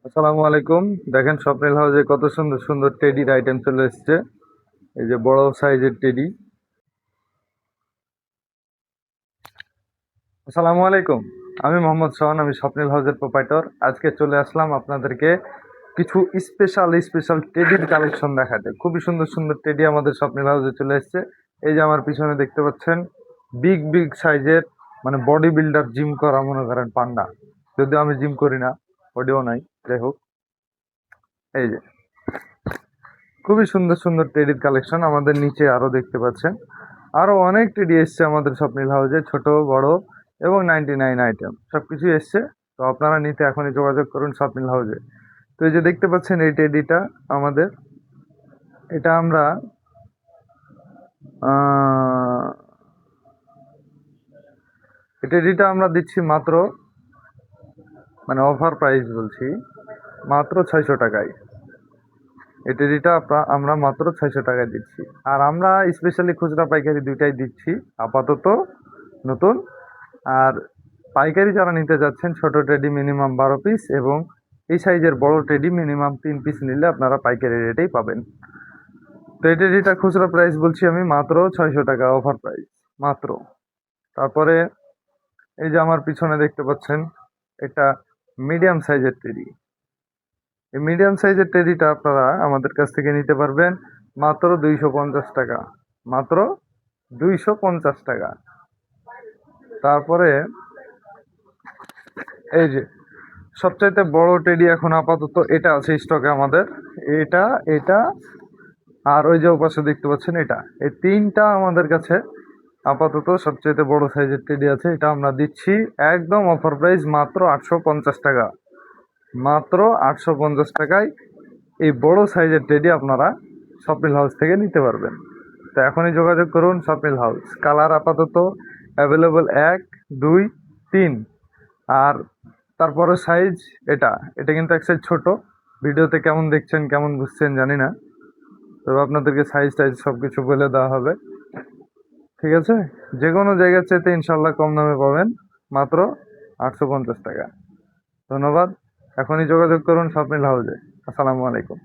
আসসালামু আলাইকুম। দেখেন স্বপ্নিল হাউসে কত সুন্দর সুন্দর টেডির আইটেম চলে এসেছে। এই যে বড় সাইজের টেডি। আসসালামু আলাইকুম। আমি মোহাম্মদ শাওন, আমি স্বপ্নিল হাউসের প্রোপাইটর। আজকে চলে আসলাম আপনাদেরকে কিছু স্পেশাল টেডির কালেকশন দেখাতে। খুবই সুন্দর সুন্দর টেডি আমাদের স্বপ্নিল হাউসে চলে এসেছে। এই যে আমার পিছনে দেখতে পাচ্ছেন বিগ সাইজের, মানে বডি বিল্ডার, জিম করা, মনে করেন পান্ডা। যদিও আমি জিম করি না, বডিও নাই, যাই হোক। এই যে খুবই সুন্দর সুন্দর টেডির কালেকশন আমাদের নিচে আরো দেখতে পাচ্ছেন। আরো অনেক টেডি এসছে আমাদের স্বপ্নিল হাউসে, ছোট বড় এবং 99 আইটেম সবকিছু এসছে। তো আপনারা নিতে এখনই যোগাযোগ করুন স্বপ্নিল হাউসে। তো এই যে দেখতে পাচ্ছেন এই টেডিটা আমাদের, এটা আমরা আহ, এই টেডিটা আমরা দিচ্ছি মাত্র, মানে অফার প্রাইস বলছি, মাত্র 600 টাকায়। এই টেডিটা আমরা মাত্র 600 টাকায় দিচ্ছি। আর আমরা স্পেশালি খুচরা পাইকারি দুইটাই দিচ্ছি আপাতত, নতুন। আর পাইকারি যারা নিতে যাচ্ছেন, ছোট টেডি মিনিমাম 12 পিস এবং এই সাইজের বড় টেডি মিনিমাম 3 পিস নিলে আপনারা পাইকারি রেটেই পাবেন। তো এই টেডিটা খুচরা প্রাইস বলছি আমি মাত্র 600 টাকা, অফার প্রাইস মাত্র। তারপরে এই যে আমার পিছনে দেখতে পাচ্ছেন, এটা মিডিয়াম সাইজের টেডি। এই মিডিয়াম সাইজের টেডিটা আপনারা আমাদের কাছ থেকে নিতে পারবেন মাত্র 250 টাকা, মাত্র 250 টাকা। তারপরে এই যে সবচাইতে বড় টেডি এখন আপাতত এটা আছে স্টকে আমাদের। এটা এটা আর ওই যে ওপাশে দেখতে পাচ্ছেন এটা, এই তিনটা আমাদের কাছে আপাতত সবচাইতে বড় সাইজের টেডি আছে। এটা আমরা দিচ্ছি একদম অফার প্রাইস মাত্র 850 টাকা, মাত্র 850 টাকায় এই বড় সাইজের টেডি আপনারা স্বপ্নিল হাউস থেকে নিতে পারবেন। তো এখনই যোগাযোগ করুন স্বপ্নিল হাউস। কালার আপাতত অ্যাভেলেবল 1, 2, 3। আর তারপরে সাইজ এটা এটা কিন্তু এক সাইজ ছোট। ভিডিওতে কেমন দেখছেন কেমন বুঝছেন জানি না, তবে আপনাদেরকে সাইজ টাইজ সব কিছু বলে দেওয়া হবে, ঠিক আছে? যে কোনো জায়গার চাইতে ইনশাল্লাহ কম দামে পাবেন, মাত্র 850 টাকা। ধন্যবাদ। এখনই যোগাযোগ করুন স্বপ্নিল হাউসে। আসসালামু আলাইকুম।